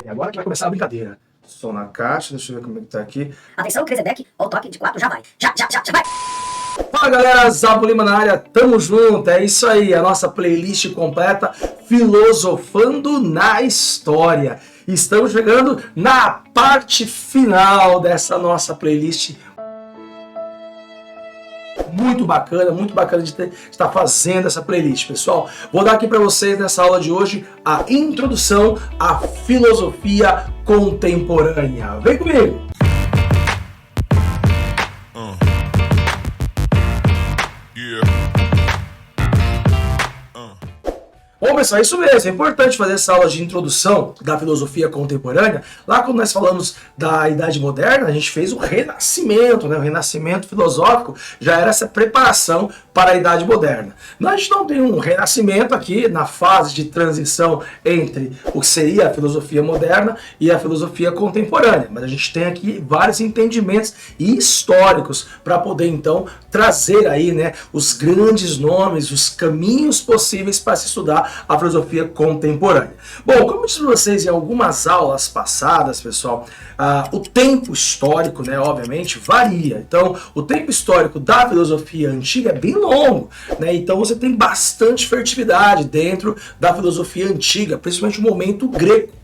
E agora que vai começar a brincadeira. Som na caixa, deixa eu ver como é que tá aqui. Atenção, Kresedek, ó o toque de 4, já vai. Já vai. Fala galera, Zabo Lima na área, tamo junto, é isso aí, a nossa playlist completa, Filosofando na História. Estamos chegando na parte final dessa nossa playlist. Muito bacana de estar fazendo essa playlist, pessoal. Vou dar aqui para vocês nessa aula de hoje a introdução à filosofia contemporânea. Vem comigo! Bom, pessoal, é isso mesmo. É importante fazer essa aula de introdução da filosofia contemporânea. Lá quando nós falamos da Idade Moderna, a gente fez o Renascimento, né? O Renascimento filosófico já era essa preparação para a Idade Moderna. A gente não tem um renascimento aqui na fase de transição entre o que seria a filosofia moderna e a filosofia contemporânea, mas a gente tem aqui vários entendimentos históricos para poder então trazer aí, né, os grandes nomes, os caminhos possíveis para se estudar a filosofia contemporânea. Bom, como eu disse para vocês em algumas aulas passadas, pessoal, o tempo histórico, né, obviamente, varia. Então, o tempo histórico da filosofia antiga é bem longo, né? Então você tem bastante fertilidade dentro da filosofia antiga, principalmente o momento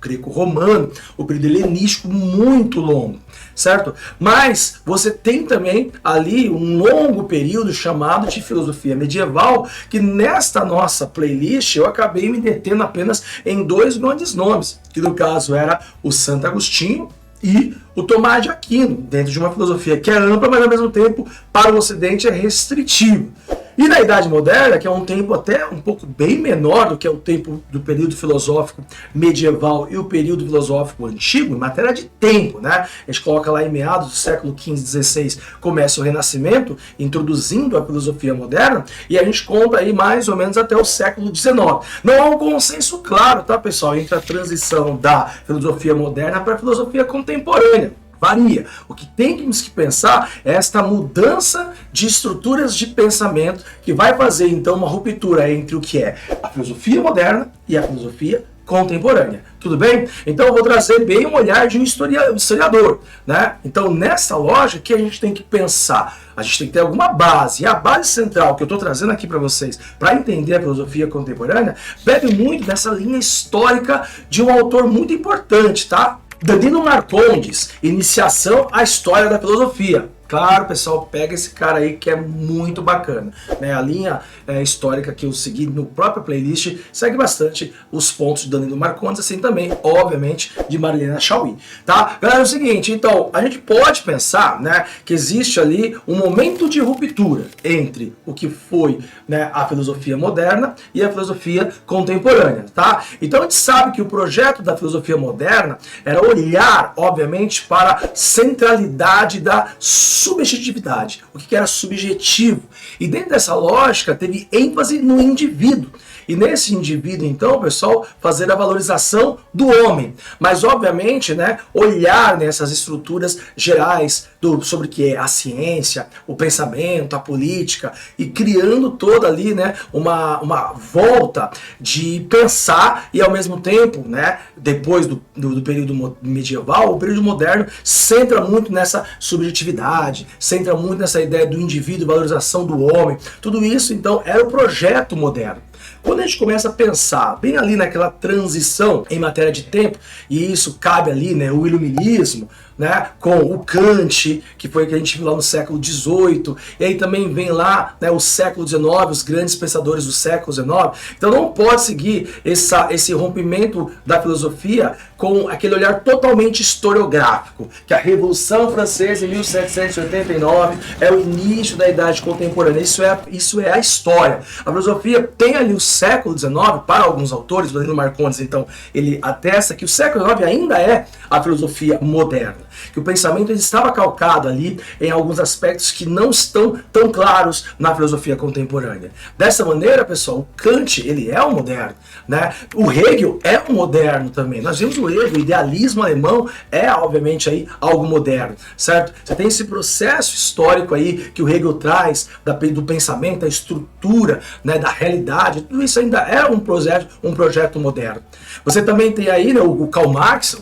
greco-romano, o período helenístico muito longo, certo? Mas você tem também ali um longo período chamado de filosofia medieval, que nesta nossa playlist eu acabei me detendo apenas em dois grandes nomes, que no caso era o Santo Agostinho e o Tomás de Aquino, dentro de uma filosofia que é ampla, mas ao mesmo tempo para o Ocidente é restritivo. E na Idade Moderna, que é um tempo até um pouco bem menor do que é o tempo do período filosófico medieval e o período filosófico antigo, em matéria de tempo, né? A gente coloca lá em meados do século XV, XVI, começa o Renascimento, introduzindo a filosofia moderna, e a gente conta aí mais ou menos até o século XIX. Não há um consenso claro, tá, pessoal, entre a transição da filosofia moderna para a filosofia contemporânea. Varia. O que temos que pensar é esta mudança de estruturas de pensamento que vai fazer então uma ruptura entre o que é a filosofia moderna e a filosofia contemporânea. Tudo bem? Então eu vou trazer bem um olhar de um historiador, né? Então nessa lógica que a gente tem que pensar, a gente tem que ter alguma base, e a base central que eu estou trazendo aqui para vocês, para entender a filosofia contemporânea, bebe muito dessa linha histórica de um autor muito importante, tá? Danilo Marcondes, Iniciação à História da Filosofia. Claro, pessoal, pega esse cara aí que é muito bacana, né? A linha histórica que eu segui no próprio playlist segue bastante os pontos de Danilo Marcondes, assim também, obviamente, de Marilena Chaui, tá? Galera, é o seguinte, então, a gente pode pensar, né, que existe ali um momento de ruptura entre o que foi, né, a filosofia moderna e a filosofia contemporânea, tá? Então a gente sabe que o projeto da filosofia moderna era olhar, obviamente, para a centralidade da subjetividade, o que era subjetivo. E dentro dessa lógica teve ênfase no indivíduo. E nesse indivíduo, então, pessoal, fazer a valorização do homem. Mas, obviamente, né, olhar nessas estruturas gerais sobre o que é a ciência, o pensamento, a política, e criando toda ali, né, uma volta de pensar e, ao mesmo tempo, né, depois do período medieval, o período moderno centra muito nessa subjetividade, centra muito nessa ideia do indivíduo, valorização do homem. Tudo isso, então, era o projeto moderno. Quando a gente começa a pensar bem ali naquela transição em matéria de tempo, e isso cabe ali, né, o iluminismo, né, com o Kant, que foi o que a gente viu lá no século XVIII, e aí também vem lá, né, o século XIX, os grandes pensadores do século XIX. Então não pode seguir esse rompimento da filosofia com aquele olhar totalmente historiográfico, que a Revolução Francesa em 1789 é o início da Idade Contemporânea. Isso é a história. A filosofia tem ali o século XIX, para alguns autores, Danilo Marcondes, então, ele atesta que o século XIX ainda é a filosofia moderna, que o pensamento ele estava calcado ali em alguns aspectos que não estão tão claros na filosofia contemporânea. Dessa maneira, pessoal, o Kant, ele é um moderno, né? O Hegel é um moderno também. Nós vimos o Hegel, o idealismo alemão é, obviamente, aí algo moderno, certo? Você tem esse processo histórico aí que o Hegel traz do pensamento, da estrutura, né, da realidade, tudo tudo isso ainda é um projeto moderno. Você também tem aí, né, o Karl Marx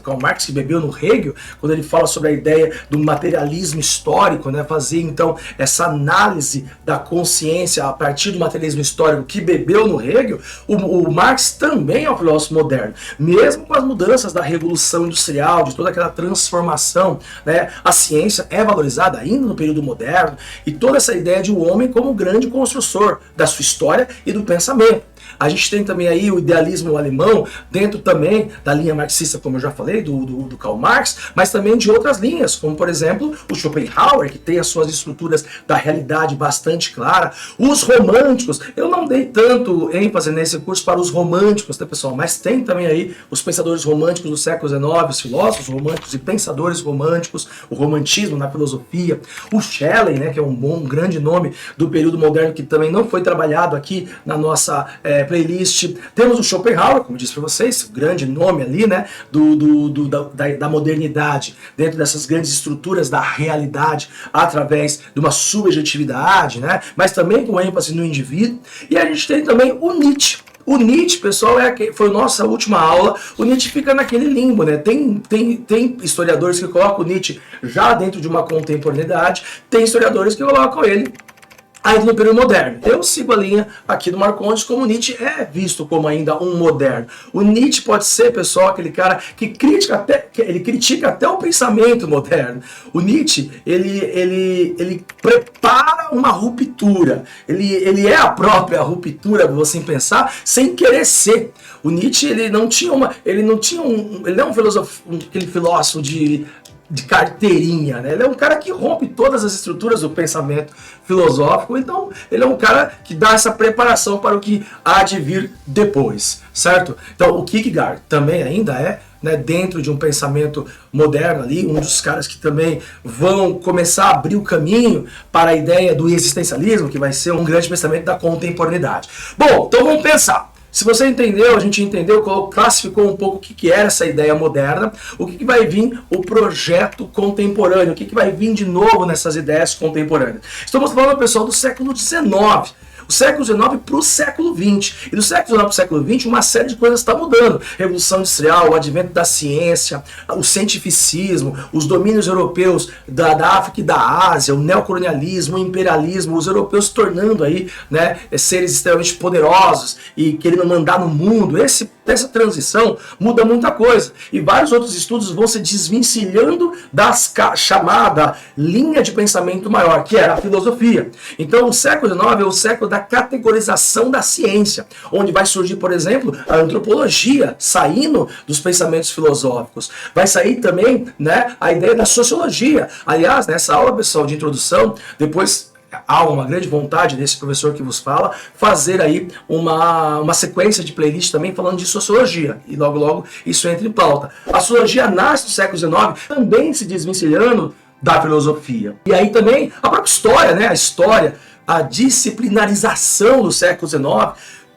que bebeu no Hegel, quando ele fala sobre a ideia do materialismo histórico, né, fazer então essa análise da consciência a partir do materialismo histórico que bebeu no Hegel. O Marx também é um filósofo moderno, mesmo com as mudanças da Revolução Industrial, de toda aquela transformação, né, a ciência é valorizada ainda no período moderno, e toda essa ideia de o homem como grande construtor da sua história e do pensamento. A gente tem também aí o idealismo alemão, dentro também da linha marxista, como eu já falei, do Karl Marx, mas também de outras linhas, como por exemplo o Schopenhauer, que tem as suas estruturas da realidade bastante clara. Os românticos, eu não dei tanto ênfase nesse curso para os românticos, tá, pessoal? Mas tem também aí os pensadores românticos do século XIX, os filósofos românticos e pensadores românticos, o romantismo na filosofia. O Schelling, né, que é um grande nome do período moderno, que também não foi trabalhado aqui na nossa playlist. Temos o Schopenhauer, como disse para vocês, grande nome ali, né, da modernidade, dentro dessas grandes estruturas da realidade, através de uma subjetividade, né, mas também com ênfase no indivíduo. E a gente tem também o Nietzsche. O Nietzsche, pessoal, foi nossa última aula. O Nietzsche fica naquele limbo, né? Tem historiadores que colocam o Nietzsche já dentro de uma contemporaneidade, tem historiadores que colocam ele ainda no período moderno. Eu sigo a linha aqui do Marcondes, como Nietzsche é visto como ainda um moderno. O Nietzsche pode ser, pessoal, aquele cara que critica até o pensamento moderno. O Nietzsche, ele prepara uma ruptura. Ele é a própria ruptura, você pensar, sem querer ser. O Nietzsche, ele não é um filósofo, aquele filósofo de carteirinha, né? Ele é um cara que rompe todas as estruturas do pensamento filosófico, então ele é um cara que dá essa preparação para o que há de vir depois, certo? Então o Kierkegaard também ainda é, né, dentro de um pensamento moderno ali, um dos caras que também vão começar a abrir o caminho para a ideia do existencialismo, que vai ser um grande pensamento da contemporaneidade. Bom, então vamos pensar. Se você entendeu, a gente entendeu, classificou um pouco o que era essa ideia moderna, o que vai vir o projeto contemporâneo, o que vai vir de novo nessas ideias contemporâneas. Estamos falando, pessoal, do século XIX. O século XIX para o século XX. E do século XIX para o século XX, uma série de coisas está mudando. Revolução Industrial, o advento da ciência, o cientificismo, os domínios europeus da África e da Ásia, o neocolonialismo, o imperialismo, os europeus se tornando aí, né, seres extremamente poderosos e querendo mandar no mundo. Essa transição muda muita coisa. E vários outros estudos vão se desvencilhando da chamada linha de pensamento maior, que era a filosofia. Então o século XIX é o século da categorização da ciência, onde vai surgir, por exemplo, a antropologia, saindo dos pensamentos filosóficos. Vai sair também, né, a ideia da sociologia. Aliás, nessa aula, pessoal, de introdução, depois há uma grande vontade desse professor que vos fala, fazer aí uma sequência de playlist também falando de sociologia, e logo logo isso entra em pauta. A sociologia nasce no século XIX, também se desvencilhando da filosofia. E aí também a própria história, né, a disciplinarização do século XIX,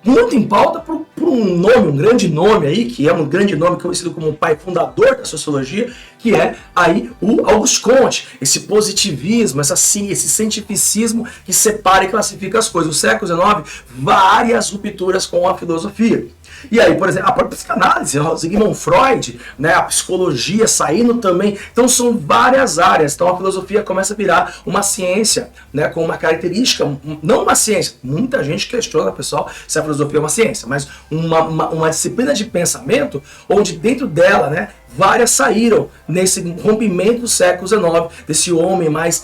muito em pauta por um grande nome aí, que é um grande nome conhecido como o pai fundador da sociologia, que é aí o Auguste Comte, esse positivismo, esse cientificismo que separa e classifica as coisas. No século XIX, várias rupturas com a filosofia. E aí, por exemplo, a própria psicanálise, o Sigmund Freud, né, a psicologia saindo também. Então são várias áreas. Então a filosofia começa a virar uma ciência, né, com uma característica, não uma ciência. Muita gente questiona, pessoal, se a filosofia é uma ciência, mas uma disciplina de pensamento onde dentro dela, né, várias saíram nesse rompimento do século XIX, desse homem mais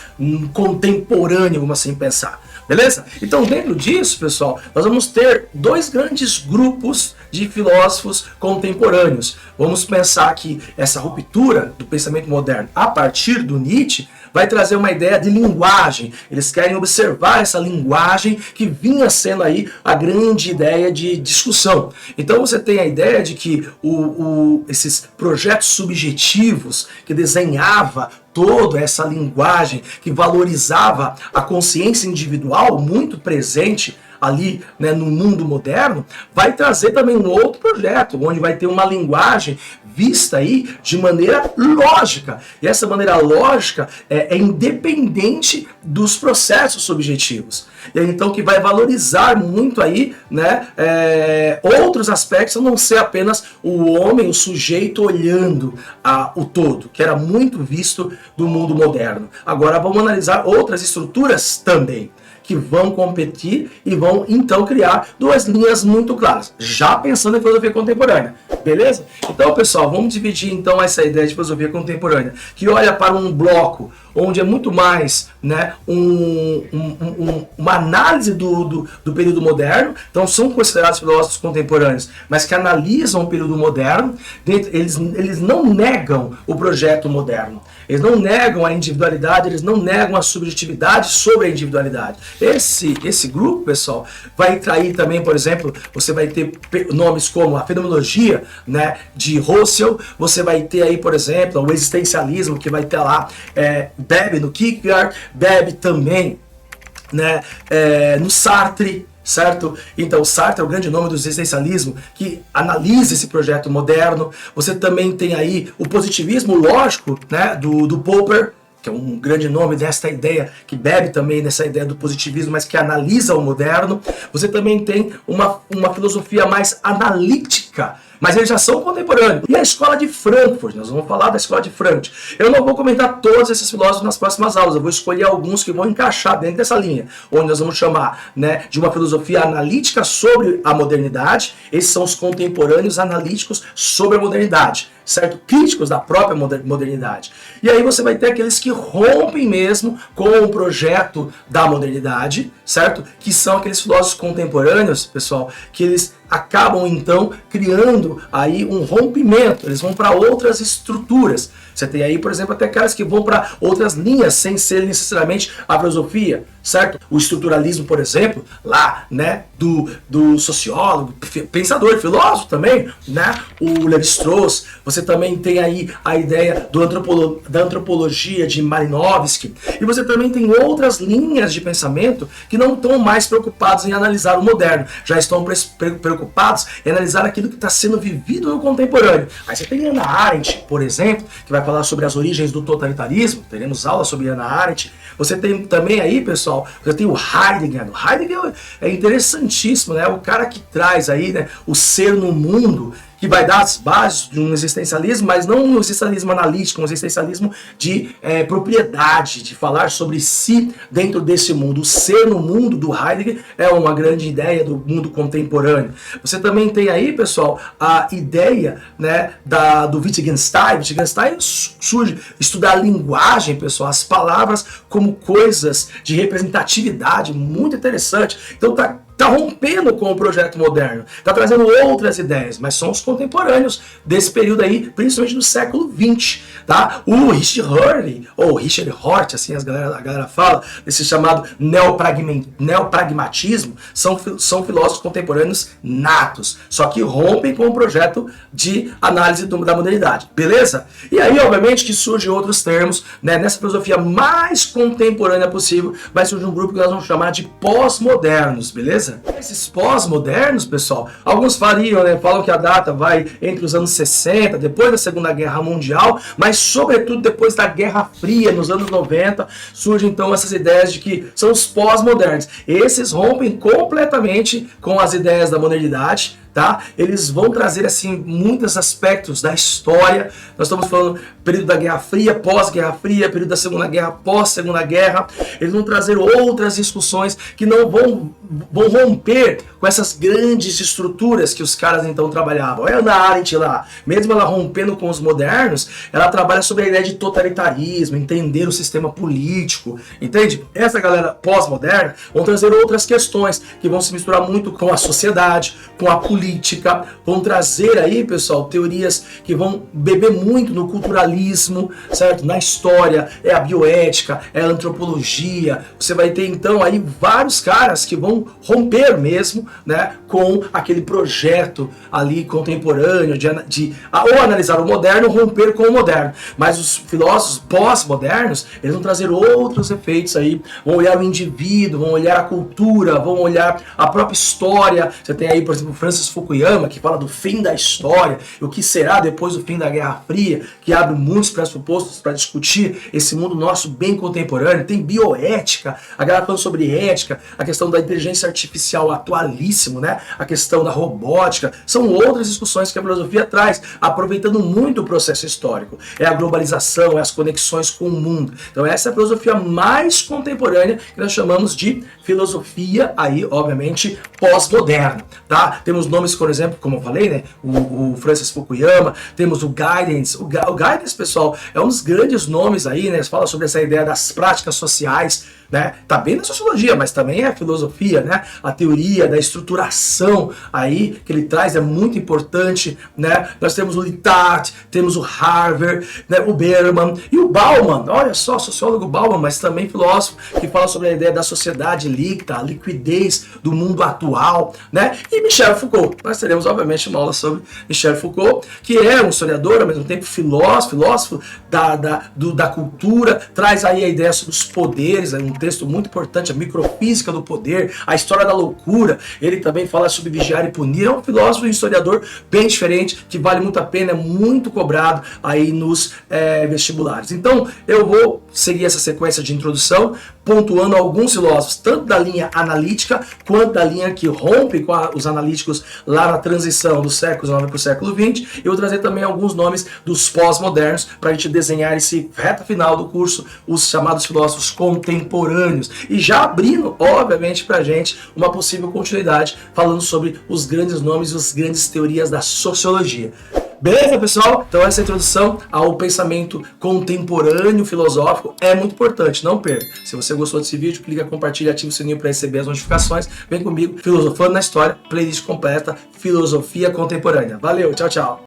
contemporâneo, vamos assim pensar. Beleza? Então, dentro disso, pessoal, nós vamos ter dois grandes grupos de filósofos contemporâneos. Vamos pensar que essa ruptura do pensamento moderno a partir do Nietzsche vai trazer uma ideia de linguagem. Eles querem observar essa linguagem que vinha sendo aí a grande ideia de discussão. Então você tem a ideia de que esses projetos subjetivos que desenhava toda essa linguagem, que valorizava a consciência individual muito presente ali, né, no mundo moderno, vai trazer também um outro projeto, onde vai ter uma linguagem vista aí de maneira lógica. E essa maneira lógica é independente dos processos subjetivos. E aí, então, que vai valorizar muito aí, né, outros aspectos, a não ser apenas o homem, o sujeito olhando o todo, que era muito visto do mundo moderno. Agora vamos analisar outras estruturas também, que vão competir e vão então criar duas linhas muito claras, já pensando em filosofia contemporânea, beleza? Então, pessoal, vamos dividir então essa ideia de filosofia contemporânea, que olha para um bloco onde é muito mais, né, uma análise do período moderno. Então são considerados filósofos contemporâneos, mas que analisam o período moderno. Eles não negam o projeto moderno, eles não negam a individualidade, eles não negam a subjetividade sobre a individualidade. Esse grupo, pessoal, vai trair também, por exemplo, você vai ter nomes como a fenomenologia, né, de Husserl, você vai ter aí, por exemplo, o existencialismo, que vai ter lá, bebe no Kierkegaard, bebe também, né, no Sartre, certo? Então, Sartre é o grande nome do existencialismo, que analisa esse projeto moderno. Você também tem aí o positivismo lógico, né, do Popper, que é um grande nome desta ideia, que bebe também nessa ideia do positivismo, mas que analisa o moderno. Você também tem uma filosofia mais analítica, mas eles já são contemporâneos. E a escola de Frankfurt, nós vamos falar da escola de Frankfurt. Eu não vou comentar todos esses filósofos nas próximas aulas, eu vou escolher alguns que vão encaixar dentro dessa linha, onde nós vamos chamar, né, de uma filosofia analítica sobre a modernidade. Esses são os contemporâneos analíticos sobre a modernidade, certo? Críticos da própria modernidade. E aí você vai ter aqueles que rompem mesmo com o projeto da modernidade, certo? Que são aqueles filósofos contemporâneos, pessoal, que eles acabam então criando aí um rompimento, eles vão para outras estruturas. Você tem aí, por exemplo, até aquelas que vão para outras linhas sem ser necessariamente a filosofia, certo? O estruturalismo, por exemplo, lá, né, do sociólogo, pensador, filósofo também, né, o Levi-Strauss. Você também tem aí a ideia da antropologia de Malinowski. E você também tem outras linhas de pensamento que não estão mais preocupados em analisar o moderno, já estão preocupados em analisar aquilo que está sendo vivido no contemporâneo. Aí você tem Hannah Arendt, por exemplo, que vai falar sobre as origens do totalitarismo. Teremos aula sobre Hannah Arendt. Você tem também aí, pessoal, você tem o Heidegger. O Heidegger é interessantíssimo, né? O cara que traz aí, né, o ser no mundo, que vai dar as bases de um existencialismo, mas não um existencialismo analítico, um existencialismo de propriedade, de falar sobre si dentro desse mundo. O ser no mundo do Heidegger é uma grande ideia do mundo contemporâneo. Você também tem aí, pessoal, a ideia, né, do Wittgenstein. Wittgenstein surge estudar a linguagem, pessoal, as palavras como coisas de representatividade, muito interessante. Então tá rompendo com o projeto moderno, tá trazendo outras ideias, mas são os contemporâneos desse período aí, principalmente do século XX, tá? O Richard Hurley, ou Richard Hort, assim a galera fala, esse chamado neopragmatismo, são filósofos contemporâneos natos, só que rompem com o projeto de análise da modernidade, beleza? E aí, obviamente, que surgem outros termos, né? Nessa filosofia mais contemporânea possível, vai surgir um grupo que nós vamos chamar de pós-modernos, beleza? Esses pós-modernos, pessoal, alguns falam que a data vai entre os anos 60, depois da Segunda Guerra Mundial, mas sobretudo depois da Guerra Fria, nos anos 90, surgem então essas ideias de que são os pós-modernos. Esses rompem completamente com as ideias da modernidade, tá? Eles vão trazer assim muitos aspectos da história. Nós estamos falando período da Guerra Fria, pós-Guerra Fria, período da Segunda Guerra, pós-Segunda Guerra. Eles vão trazer outras discussões que não vão romper com essas grandes estruturas que os caras então trabalhavam. Olha a Hannah Arendt lá, mesmo ela rompendo com os modernos, ela trabalha sobre a ideia de totalitarismo, entender o sistema político, entende? Essa galera pós-moderna vão trazer outras questões que vão se misturar muito com a sociedade, com a política, política, vão trazer aí, pessoal, teorias que vão beber muito no culturalismo, certo? Na história, é a bioética, é a antropologia. Você vai ter então aí vários caras que vão romper mesmo, né, com aquele projeto ali contemporâneo ou analisar o moderno, romper com o moderno. Mas os filósofos pós-modernos, eles vão trazer outros efeitos aí, vão olhar o indivíduo, vão olhar a cultura, vão olhar a própria história. Você tem aí, por exemplo, Francis Fukuyama, que fala do fim da história, o que será depois do fim da Guerra Fria, que abre muitos pressupostos para discutir esse mundo nosso bem contemporâneo. Tem bioética, a galera falando sobre ética, a questão da inteligência artificial atualíssimo, né? A questão da robótica, são outras discussões que a filosofia traz, aproveitando muito o processo histórico. É a globalização, é as conexões com o mundo. Então essa é a filosofia mais contemporânea, que nós chamamos de filosofia aí, obviamente, pós-moderna, tá? Temos nomes, por exemplo, como eu falei, né? O Francis Fukuyama, temos o Giddens. O Giddens, pessoal, é um dos grandes nomes aí, né? Fala sobre essa ideia das práticas sociais, né? Tá bem na sociologia, mas também é a filosofia, né? A teoria da estruturação aí que ele traz é muito importante, né? Nós temos o Lyotard, temos o Harvey, né? O Berman e o Bauman. Olha só, sociólogo Bauman, mas também filósofo que fala sobre a ideia da sociedade líquida, a liquidez do mundo atual, né? E Michel Foucault. Nós teremos obviamente uma aula sobre Michel Foucault, que é um historiador, ao mesmo tempo filósofo da cultura, traz aí a ideia sobre os poderes, um texto muito importante, a microfísica do poder, a história da loucura. Ele também fala sobre vigiar e punir. É um filósofo e historiador bem diferente, que vale muito a pena, é muito cobrado aí nos vestibulares. Então, eu vou seguir essa sequência de introdução, pontuando alguns filósofos, tanto da linha analítica, quanto da linha que rompe com os analíticos lá na transição do século XIX para o século XX. Eu vou trazer também alguns nomes dos pós-modernos, para a gente desenhar esse reta final do curso, os chamados filósofos contemporâneos. E já abrindo, obviamente, para a gente uma possível continuidade, falando sobre os grandes nomes e as grandes teorias da sociologia. Beleza, pessoal? Então essa introdução ao pensamento contemporâneo filosófico é muito importante, não perca. Se você gostou desse vídeo, clica, compartilha, ativa o sininho para receber as notificações. Vem comigo, Filosofando na História, playlist completa, Filosofia Contemporânea. Valeu, tchau, tchau!